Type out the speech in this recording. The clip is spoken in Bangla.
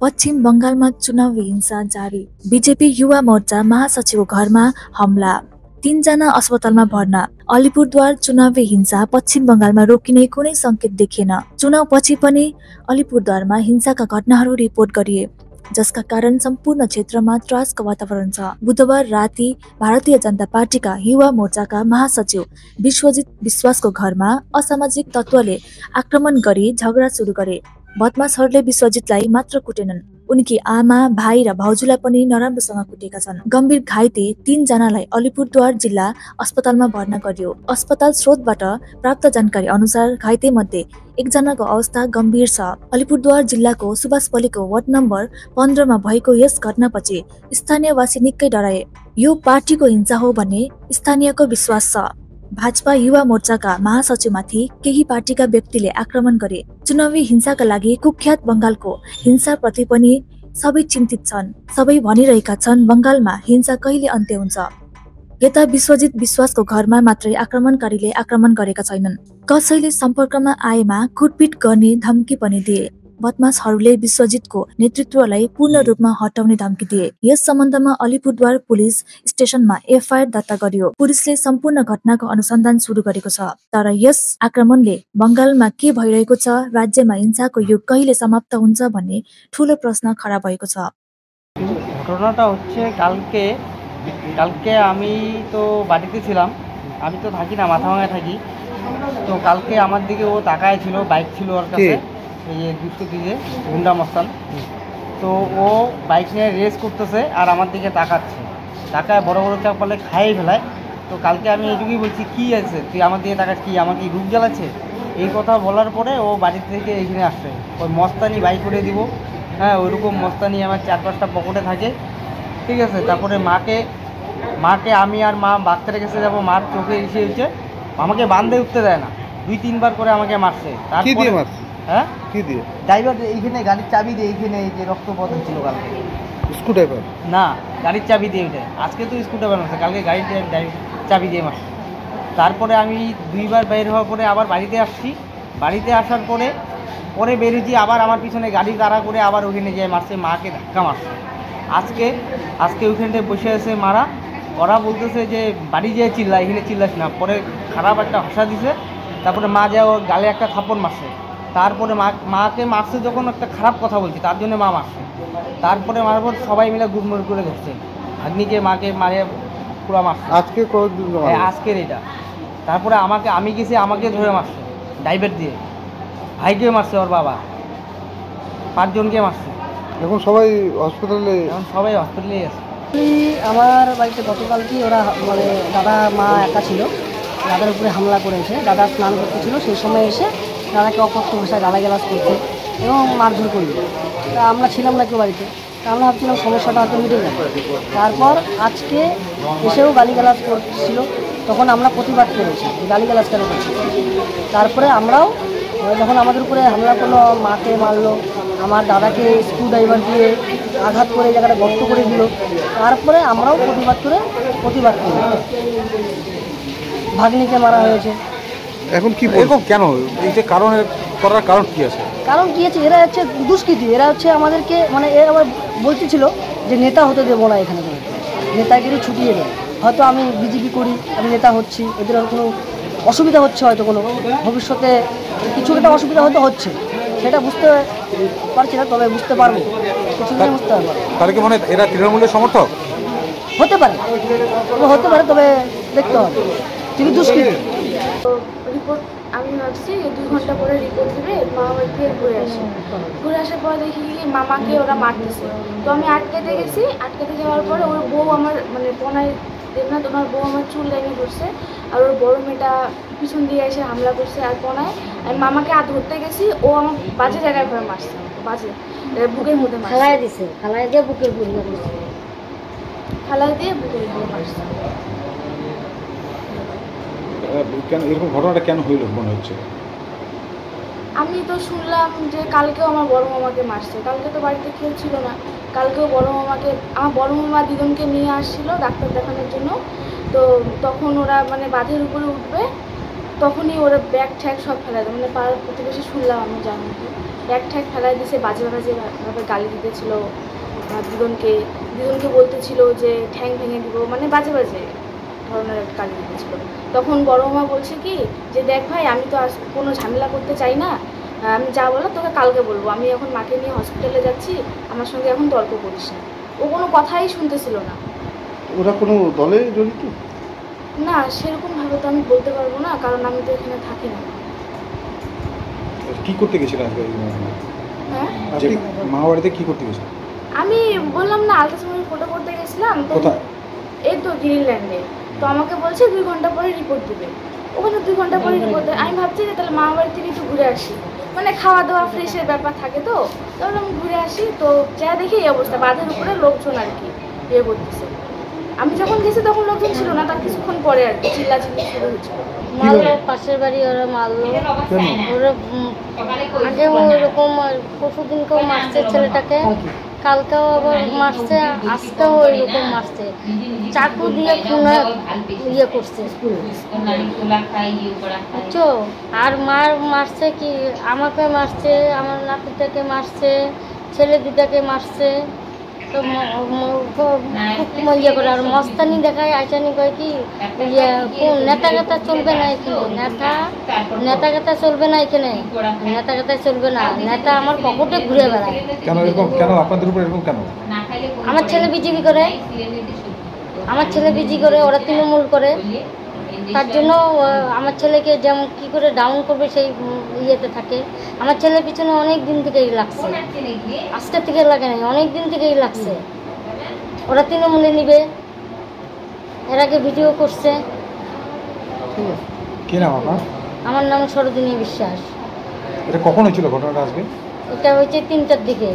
पश्चिम बंगालमा चुनावी हिंसा जारी। बीजेपी युवा मोर्चा महासचिवको घरमा हमला, 3 जना अस्पतालमा भर्ना। अलिपुरद्वार चुनावी हिंसा पश्चिम बंगालमा रोकिने कुनै संकेत देखिएन। चुनाव पछि पनि अलिपुरद्वारमा हिंसाका घटनाहरू रिपोर्ट गरिए, जसका कारण सम्पूर्ण क्षेत्रमा त्रासको वातावरण छ। बुधबार राति भारतीय जनता पार्टीका युवा मोर्चाका महासचिव विश्वजित विश्वासको घरमा असामाजिक तत्त्वले आक्रमण गरी झगडा सुरु गरे। बदमाशहरूले विश्वजितलाई मात्र कुटेनन्, उनकी आमा, भाइ र भाउजूलाई पनि नराम्रोसँग कुटेका छन्। गम्भीर घाइते 3 जनालाई अलिपुरद्वार जिल्ला अस्पतालमा भर्ना गरियो। अस्पताल स्रोतबाट प्राप्त जानकारी अनुसार घाइते मध्ये 1 जनाको अवस्था गम्भीर छ। अलिपुरद्वार जिल्लाको सुभाषपल्लीको वार्ड नम्बर 15 मा भएको यस घटनापछि स्थानीयवासी निकै डराए। यो पार्टीको हिंसा हो भन्ने स्थानीयको विश्वास छ। भाजपा युवा मोर्चाका महासचिवमाथि केही पार्टीका व्यक्तिले आक्रमण गरे। चुनावी हिंसाका लागि कुख्यात बंगालको हिंसाप्रति पनि सबै चिन्तित छन्। सबै भनिरहेका छन् बंगालमा हिंसा कहिले अन्त्य हुन्छ। यता विश्वजित विश्वासको घरमा मात्रै आक्रमणकारीले आक्रमण गरेका छैनन्, कसैले सम्पर्कमा आएमा कुटपिट गर्ने धम्की पनि दिए। बदमाशहरूले विश्वजितको नेतृत्वलाई पूर्ण रूपमा हटाउने धम्की दिए। यस सम्बन्धमा अलिपुरद्वार पुलिस स्टेशनमा एफआईआर दर्ता गरियो। पुलिसले सम्पूर्ण घटनाको अनुसन्धान सुरु गरेको छ। तर यस आक्रमणले बंगालमा के भइरहेको छ, राज्यमा हिंसाको युग कहिले समाप्त हुन्छ भन्ने ठूलो प्रश्न खडा भएको छ। ঘটনাটা হচ্ছে কালকে আমি তো বাড়িতে ছিলাম, আমি তো থাকি না, মাথা ভাঙায় থাকি। তো কালকে আমার দিকে ও তাকায় ছিল, বাইক ছিল ওর কাছে, এই যে দুষ্কৃতী যে গুন্ডা মস্তান। তো ও বাইক নিয়ে রেস করতেছে আর আমার দিকে তাকাচ্ছে, তাকায় বড় বড় চাপ বলে খাইয়ে ফেলায়। তো কালকে আমি এইটুকুই বলছি, কী আছে তুই আমার দিকে তাকাস, কি আমাকে রূপ জ্বালাচ্ছে? এই কথা বলার পরে ও বাড়ি থেকে এখানে আসছে। ওই মস্তানি বাইক করে দিব, হ্যাঁ ওইরকম মস্তানি আমার 4-5টা পকেটে থাকে, ঠিক আছে। তারপরে মাকে আমি আর মা ডাক্তারের কাছে যাবো, মার চোখে এসে হচ্ছে, আমাকে বান্ধে উঠতে দেয় না, 2-3 বার করে আমাকে মারছে। তারপরে হ্যাঁ কি দিয়ে? ড্রাইভার এইখানে গাড়ির চাবি দিয়ে, এইখানে এই যে রক্তপথ ছিল কালকে, স্ক্রুড্রাইভার না গাড়ির চাবি দিয়ে উঠে। আজকে তো স্ক্রুড্রাইভার মারছে, কালকে গাড়ির চাবি দিয়ে মারছে। তারপরে আমি 2 বার বের হওয়ার পরে আবার বাড়িতে আসছি। বাড়িতে আসার পরে বেরিয়েছি, আবার আমার পিছনে গাড়ি তাড়া করে আবার ওখানে যেয়ে মারছে, মাকে ধাক্কা মারছে। আজকে ওইখানটায় বসে আছে মারা। ওরা বলতেছে যে বাড়ি যেয়ে চিল্লা, এখানে চিল্লাস না। পরে খারাপ একটা ভাষা দিছে। তারপরে মা যায় ওর গালে একটা থাপ্পড় মারছে। তারপরে মাকে মারছে যখন একটা খারাপ কথা বলছি, তার জন্য মা মারছে। তারপরে মারার পর সবাই মিলে গুড়মুড় করে ধরছে, ভাগ্নিকে মাকে মারে পুরো মারছে। আজকের এটা। তারপরে আমি গেছি, আমাকে ধরে মারছে ড্রাইভার দিয়ে, ভাইকে মারছে, ওর বাবা 5 জনকে মারছে। এখন সবাই হসপিটালে আছে। আমার বাড়িতে গতকালকে ওরা মানে দাদা মা একা ছিল, দাদার উপরে হামলা করেছে। দাদা স্নান করতেছিল, সেই সময় এসে দাদাকে অকথ্য ভাষায় গালাগালাজ করছে এবং মারধর করবে। তা আমরা ছিলাম না কেউ বাড়িতে, তা আমরা ভাবছিলাম সমস্যাটা হয়তো মিটে যাবে। তারপর আজকে এসেও গালিগালাজ করছিল, তখন আমরা প্রতিবাদ করেছি গালিগালাজ কেন করছি। তারপরে আমরাও যখন আমাদের উপরে হামলা করলো, মাকে মারলো, আমার দাদাকে স্ক্রুড্রাইভার দিয়ে আঘাত করে এই জায়গাটা গর্ত করে দিল। তারপরে আমরাও প্রতিবাদ করি। ভাগ্নিকে মারা হয়েছে। এখন কি এরকম কেন? এই যে করার কারণ কি আছে? এরা হচ্ছে দুষ্কৃতী। এরা হচ্ছে আমাদেরকে মানে এরা আবার বলতেছিল যে নেতা হতে দেবো না, এখানে নেতাগিরি ছুটিয়ে দেয়। হয়তো আমি বিজেপি করি, আমি নেতা হচ্ছি, এদের কোনো অসুবিধা হচ্ছে, হয়তো কোনো ভবিষ্যতে কিছু একটা অসুবিধা হয়তো হচ্ছে, সেটা বুঝতে পারছি না, তবে বুঝতে পারবো, কিছু বুঝতে পারবো। তাহলে কি মনে হয় এরা তৃণমূলের সমর্থক? হতে পারে, তবে দেখতে হবে। তিনি দুষ্কৃতী। রিপোর্ট আমি ভাবছি 2 ঘন্টা পরে রিপোর্ট দেবে, মামা বাড়ি থেকে ঘুরে আসার পরে দেখি মামাকে ওরা মারতেছে। তো আমি আটকাতে গেছি। আটকাতে যাওয়ার পরে ওর বউ আমার মানে পনায় দেবনাথ, ওনার বউ আমার চুল লেগে করছে, আর ওর বড় মেয়েটা পিছন দিয়ে এসে হামলা করছে। আর পনায় আমি মামাকে ধরতে গেছি, ও আমার বাজে জায়গায় করে মারছে, বাজে বুকের মধ্যে ফালাই দিয়ে বুকের বুড়ি মারছে। এরকম ঘটনাটা কেন হইল মনে হচ্ছে? আমি তো শুনলাম যে কালকেও আমার বড় মামাকে মারছে। কালকে তো বাড়িতে কেউ ছিল না, কালকেও আমার বড় মামা দিদনকে নিয়ে আসছিল ডাক্তার দেখানোর জন্য। তো তখন ওরা মানে বাঁধের উপরে উঠবে, তখনই ওরা ব্যাগ ঠ্যাগ সব ফেলে দেয়, মানে পাড়ার প্রতিবেশী শুনলাম আমি জানি। ব্যাগ ঠ্যাগ ফেলাই দিছে, বাজে ভাবে গালি দিতেছিল দিদনকে বলতেছিল যে ঠ্যাং ভেঙে দিব, মানে বাজে ধরনের একটা গালি দিতেছিল। তখন বড় মা বলছে কি যে দেখ ভাই, আমি তো আজ কোনো ঝামেলা করতে চাই না, আমি যা বলো তোকে কালকে বলবো, আমি এখন মাকে নিয়ে হসপিটালে যাচ্ছি, আমার সঙ্গে এখন তর্ক করিস না। ও কোনো কথাই শুনতেছিল না। ওরা কোনো দলে জড়িত? না, সেরকমভাবে তো আমি বলতে পারবো না, কারণ আমি তো এখানে থাকি না। কি করতে গেছিল আজকে? হ্যাঁ, আজকে মামা বাড়িতে কি করতে গেছিল? আমি বললাম না আলট্রাসাউন্ডের ফটো করতে গেছিলাম, তো কোথায়? এই তো গ্রিনল্যান্ডে। তো আমাকে বলছে 2 ঘন্টা পরে রিপোর্ট দেবে। ওখানে 2 ঘন্টা পরে রিপোর্ট দেবে। আমি ভাবছি যে তাহলে মামা বাড়ি থেকে একটু ঘুরে আসি, মানে খাওয়া দাওয়া ফ্রেশের ব্যাপার থাকে, তো তাহলে আমি ঘুরে আসি। তো যা দেখি এই অবস্থা, বাঁধের উপরে লোকজন আর কি ইয়ে করতেছে। আমি যখন গেছি তখন লোকজন ছিল না, তার কিছুক্ষণ পরে আর কি চিল্লাচিল্লি শুরু হয়েছিল। মারলো, পাশের বাড়ি ওরা মারলো। ওরা আগে ওরকম পরশুদিনকেও মারছে ছেলেটাকে, কালকেও আবার মারছে, আজকেও ওইরকম মারছে, চাকু দিয়ে খুনে ইয়ে করছে, বুঝছো? আর মারছে কি, আমাকে মারছে, আমার নাতিটাকে মারছে, ছেলে দুটাকে মারছে। তো ইয়ে করে আর মস্তানি দেখায়, আইসানি কয় কি ইয়ে নেতা গাতা চলবে না এখানে, নেতা গাতা চলবে না এখানে, নেতা গাতা চলবে না, নেতা আমার পকেটে ঘুরে বেড়ায়। কেন এরকম, কেন আপনাদের উপর এরকম কেন? আমার ছেলে বিজেপি করে, ওরা তৃণমূল করে, তার জন্য আমার ছেলেকে যেমন কী করে ডাউন করবে সেই ইয়েতে থাকে। আমার ছেলের পিছনে অনেক দিন থেকেই লাগছে, আজকে থেকে লাগে নাই, অনেক দিন থেকেই লাগছে। ওরা তৃণমূলে নিবে, এর আগে ভিডিও করছে। কি নাম আপনার? আমার নাম সরোজিনী বিশ্বাস। এটা কখন হয়েছিল ঘটনাটা আজকে? এটা হয়েছে 3টার দিকে।